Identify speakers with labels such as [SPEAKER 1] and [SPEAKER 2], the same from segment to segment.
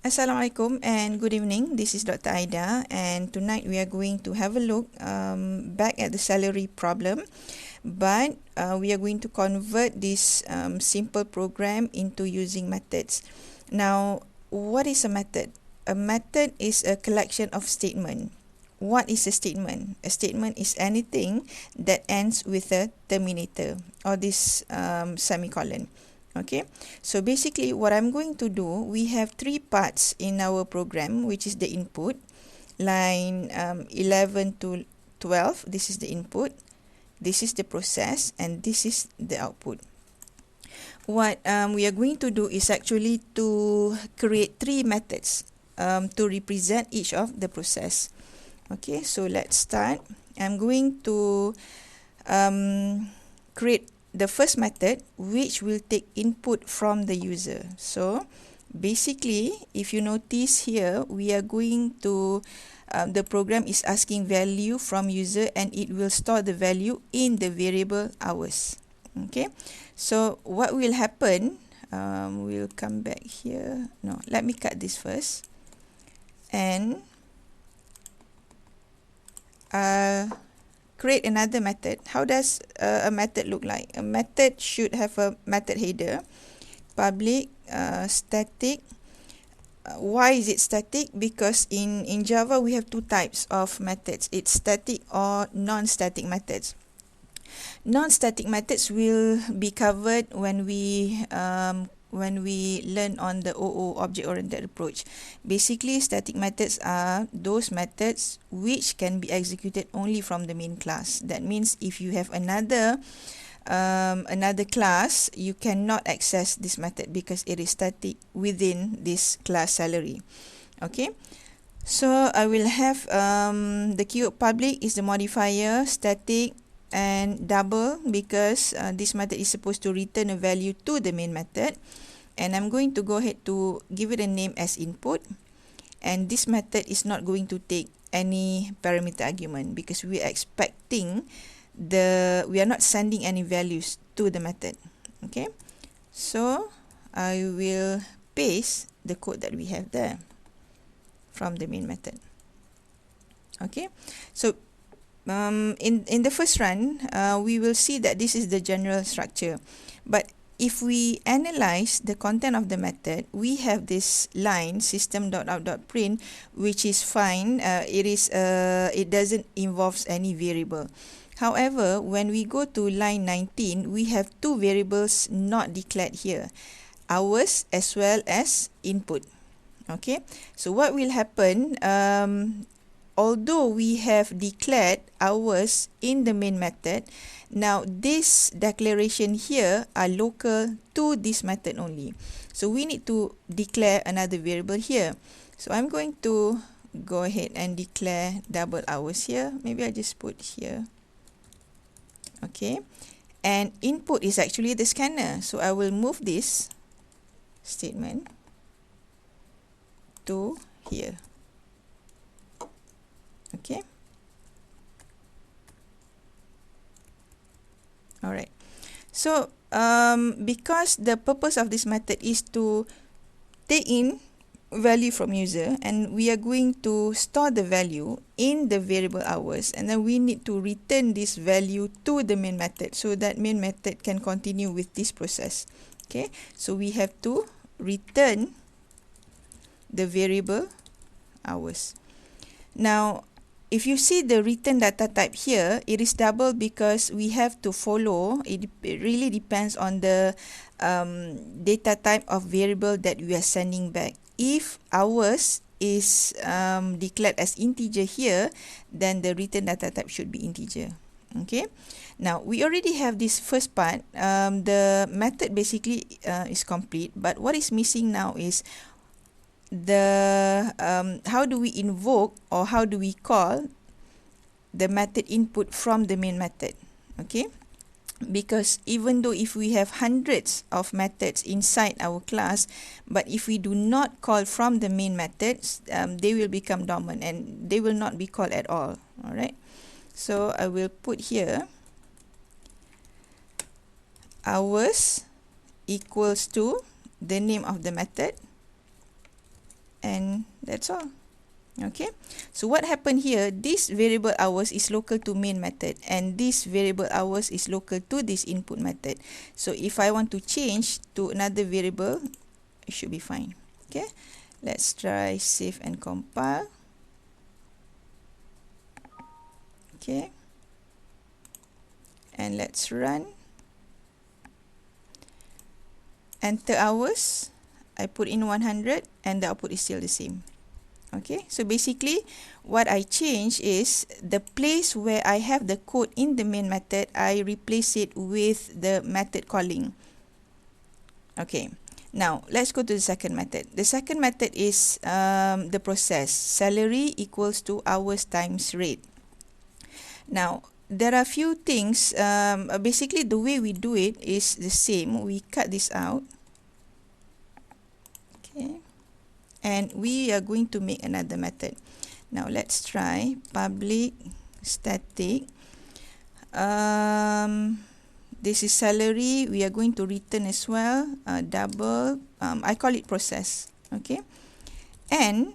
[SPEAKER 1] Assalamualaikum and good evening. This is Dr. Aida, and tonight we are going to have a look back at the salary problem, but we are going to convert this simple program into using methods. Now, what is a method? A method is a collection of statement. What is a statement? A statement is anything that ends with a terminator or this semicolon. Okay, so basically what I'm going to do, we have three parts in our program, which is the input, line 11 to 12, this is the input, this is the process, and this is the output. What we are going to do is actually to create three methods to represent each of the process. Okay, so let's start. I'm going to create the first method, which will take input from the user. So basically, if you notice here, we are going to the program is asking value from user, and it will store the value in the variable hours. Okay, so what will happen, we'll come back here. No, let me cut this first, and create another method. How does a method look like? A method should have a method header, public, static. Why is it static? Because in Java we have two types of methods. It's static or non-static methods. Non-static methods will be covered when we learn on the OO, object-oriented approach. Basically, static methods are those methods which can be executed only from the main class. That means if you have another class, you cannot access this method because it is static within this class salary. Okay, so I will have the keyword public is the modifier, static, and double because this method is supposed to return a value to the main method, and I'm going to go ahead to give it a name as input, and this method is not going to take any parameter argument because we are expecting we are not sending any values to the method. Okay, so I will paste the code that we have there from the main method. Okay, so in the first run, we will see that this is the general structure. But if we analyze the content of the method, we have this line system.out.print, which is fine. It doesn't involve any variable. However, when we go to line 19, we have two variables not declared here, hours as well as input. Okay, so what will happen? Although we have declared hours in the main method, now this declaration here are local to this method only. So we need to declare another variable here. So I'm going to go ahead and declare double hours here. Maybe I just put here. Okay, and input is actually the scanner. So I will move this statement to here. Okay, all right. So because the purpose of this method is to take in value from user, and we are going to store the value in the variable hours, and then we need to return this value to the main method so that main method can continue with this process. Okay, so we have to return the variable hours. Now, if you see the return data type here, it is double because we have to follow. It really depends on the data type of variable that we are sending back. If hours is declared as integer here, then the return data type should be integer. Okay, now we already have this first part. The method basically is complete, but what is missing now is how do we invoke or how do we call the method input from the main method. Okay, because even though if we have hundreds of methods inside our class, but if we do not call from the main methods, they will become dormant and they will not be called at all. All right, so I will put here hours equals to the name of the method, and that's all. Okay, so what happened here, this variable hours is local to main method and this variable hours is local to this input method. So if I want to change to another variable, it should be fine. Okay, let's try save and compile. Okay, and let's run. Enter hours, I put in 100 and the output is still the same. Okay, so basically what I change is the place where I have the code in the main method, I replace it with the method calling. Okay, now let's go to the second method. The second method is the process salary equals to hours times rate. Now there are few things, basically the way we do it is the same. We cut this out. Okay, and we are going to make another method. Now let's try public static. This is salary. We are going to return as well, double. I call it process. Okay, and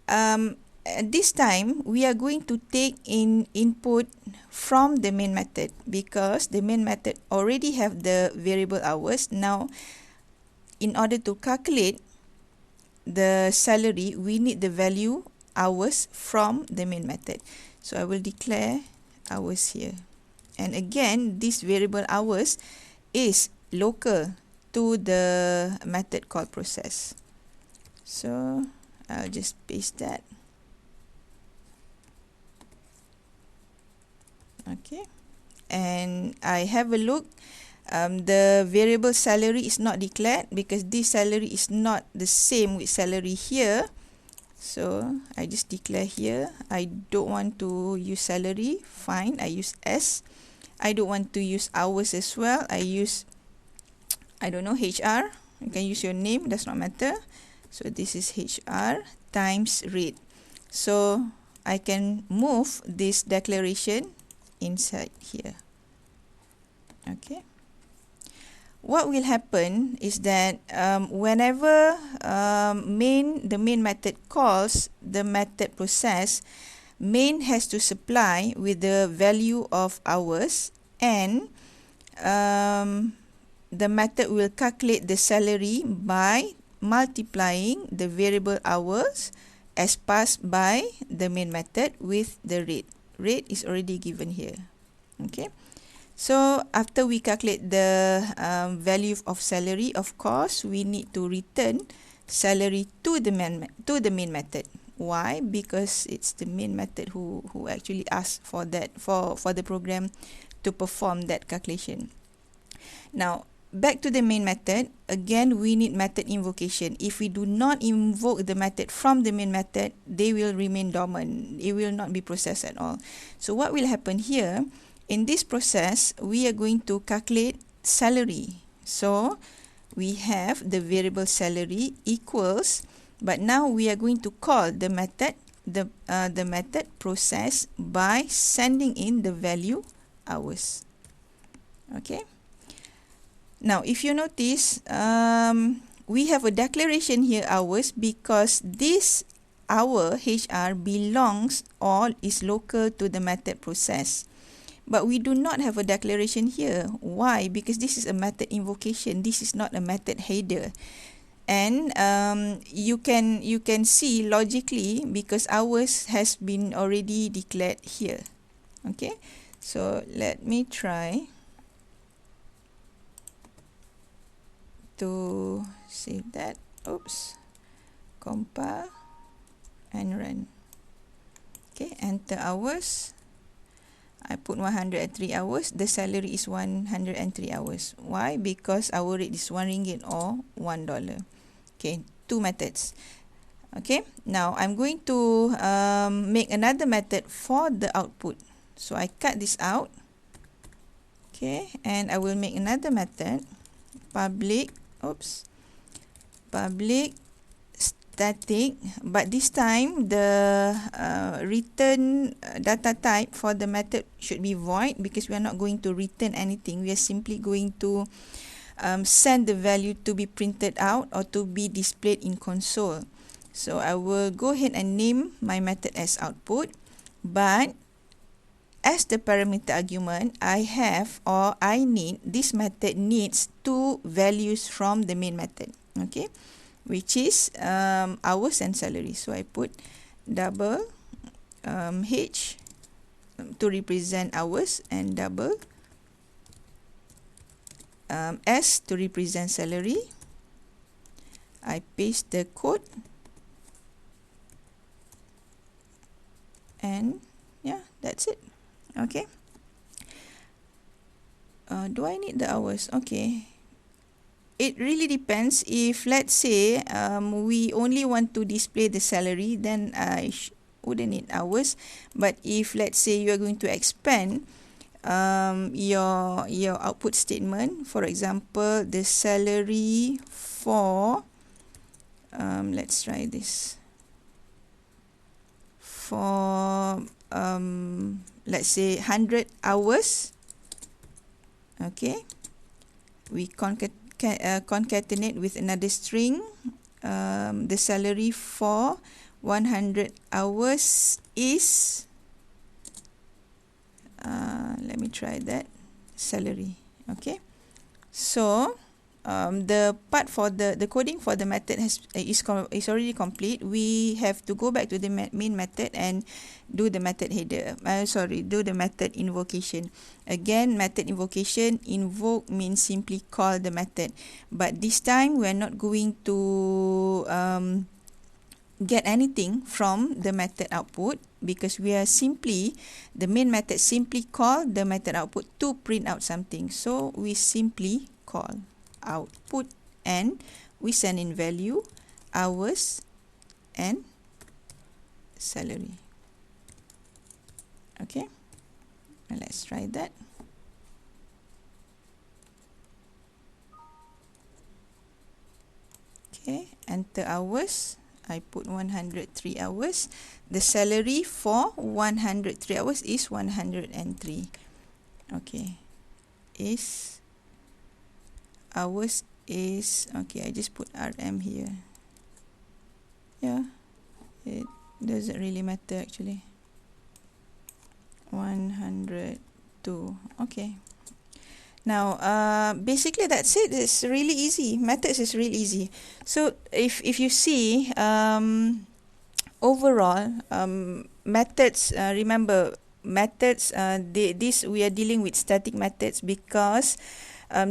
[SPEAKER 1] at this time we are going to take in input from the main method because the main method already have the variable hours. Now in order to calculate the salary, we need the value hours from the main method. So I will declare hours here, and again this variable hours is local to the method called process. So I'll just paste that. Okay, and I have a look. The variable salary is not declared because this salary is not the same with salary here. So I just declare here. I don't want to use salary. Fine, I use S. I don't want to use hours as well. I use, I don't know, HR. You can use your name, does not matter. So this is HR times rate. So I can move this declaration inside here. Okay. What will happen is that whenever the main method calls the method process, main has to supply with the value of hours, and the method will calculate the salary by multiplying the variable hours as passed by the main method with the rate. Rate is already given here. Okay. So after we calculate the value of salary, of course, we need to return salary to the main method. Why? Because it's the main method who actually asked for that for the program to perform that calculation. Now back to the main method. Again, we need method invocation. If we do not invoke the method from the main method, they will remain dormant. It will not be processed at all. So what will happen here? In this process, we are going to calculate salary. So we have the variable salary equals, but now we are going to call the method, the method process by sending in the value hours. Okay. Now, if you notice, we have a declaration here hours because this hour HR belongs or is local to the method process. But we do not have a declaration here. Why? Because this is a method invocation. This is not a method header. And you can see logically because hours has been already declared here. Okay. So let me try to save that. Oops. Compile and run. Okay. Enter hours. I put 103 hours. The salary is 103 hours. Why? Because our rate is RM1 or $1. Okay, two methods. Okay, now I'm going to make another method for the output. So I cut this out. Okay, and I will make another method. Public static, but this time the return data type for the method should be void because we are not going to return anything. We are simply going to send the value to be printed out or to be displayed in console. So I will go ahead and name my method as output, but as the parameter argument, I have, or I need, this method needs two values from the main method, okay, which is hours and salary. So I put double H to represent hours and double S to represent salary. I paste the code, and yeah, that's it. Okay. Do I need the hours? Okay. It really depends. If let's say we only want to display the salary, then I wouldn't need hours. But if let's say you are going to expand your output statement, for example, the salary for let's try this, for let's say 100 hours. Okay, we concatenate with another string. The salary for 100 hours is let me try that, salary. Okay, so the part for the coding for the method is already complete. We have to go back to the main method and do the method header. Do the method invocation. Again, method invocation, invoke means simply call the method, but this time we are not going to get anything from the method output, because we are simply, the main method simply call the method output to print out something. So we simply call output and we send in value hours and salary. Okay, now let's try that. Okay, enter hours. I put 103 hours. The salary for 103 hours is 103. Okay, is hours is, okay, I just put RM here. Yeah, it doesn't really matter actually. 102. Okay. Now, basically that's it. It's really easy. Methods is really easy. So if you see, overall, methods. Remember, methods. This we are dealing with static methods because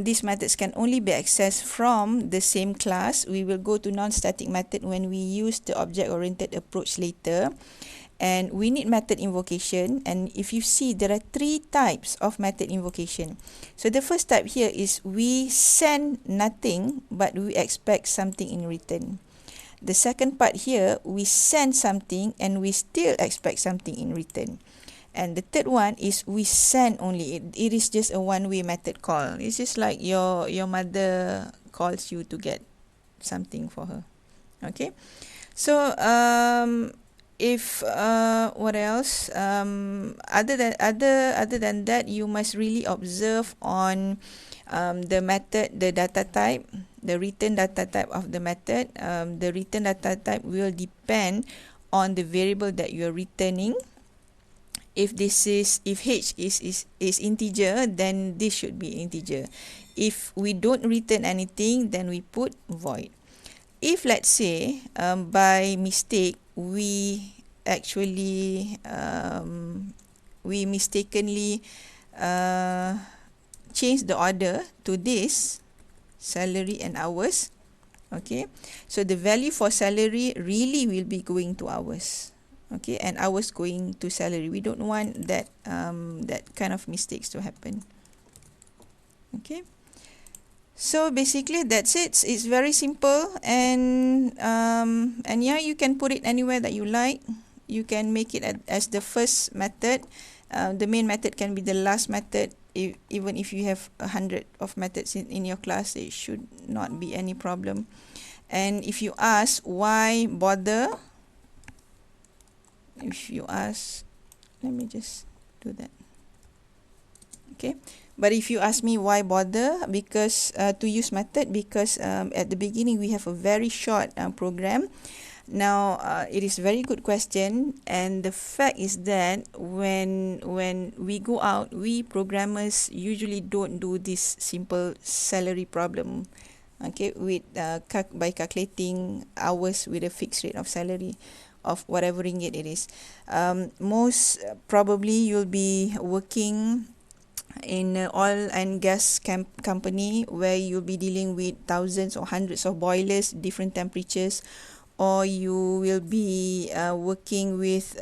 [SPEAKER 1] these methods can only be accessed from the same class. We will go to non-static method when we use the object-oriented approach later. And we need method invocation, and if you see, there are 3 types of method invocation. So the first type here is we send nothing but we expect something in return. The second part here, we send something and we still expect something in return. And the third one is we send only. It is just a one-way method call. It's just like your mother calls you to get something for her. Okay, so if what else, other than that, you must really observe on the method, the data type, the return data type of the method. The return data type will depend on the variable that you are returning. If this is, if H is integer, then this should be integer. If we don't return anything, then we put void. If let's say by mistake we actually we mistakenly change the order to this salary and hours, okay, so the value for salary really will be going to hours, okay, and hours going to salary. We don't want that that kind of mistakes to happen. Okay, so basically that's it. It's very simple, and yeah, you can put it anywhere that you like. You can make it as the first method. The main method can be the last method. Even if you have 100 of methods in your class, it should not be any problem. And if you ask why bother, if you ask, let me just do that. Okay, but if you ask me why bother, because to use method, because at the beginning we have a very short program. Now, it is very good question, and the fact is that when we go out, we programmers usually don't do this simple salary problem, okay, with by calculating hours with a fixed rate of salary of whatever ringgit it is. Most probably you'll be working in a oil and gas company where you'll be dealing with thousands or hundreds of boilers, different temperatures, or you will be working with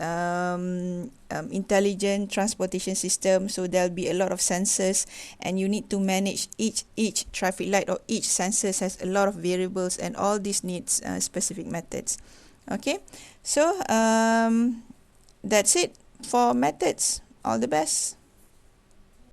[SPEAKER 1] intelligent transportation system, so there'll be a lot of sensors, and you need to manage each traffic light, or each sensors has a lot of variables, and all this needs specific methods. Okay, so that's it for methods. All the best.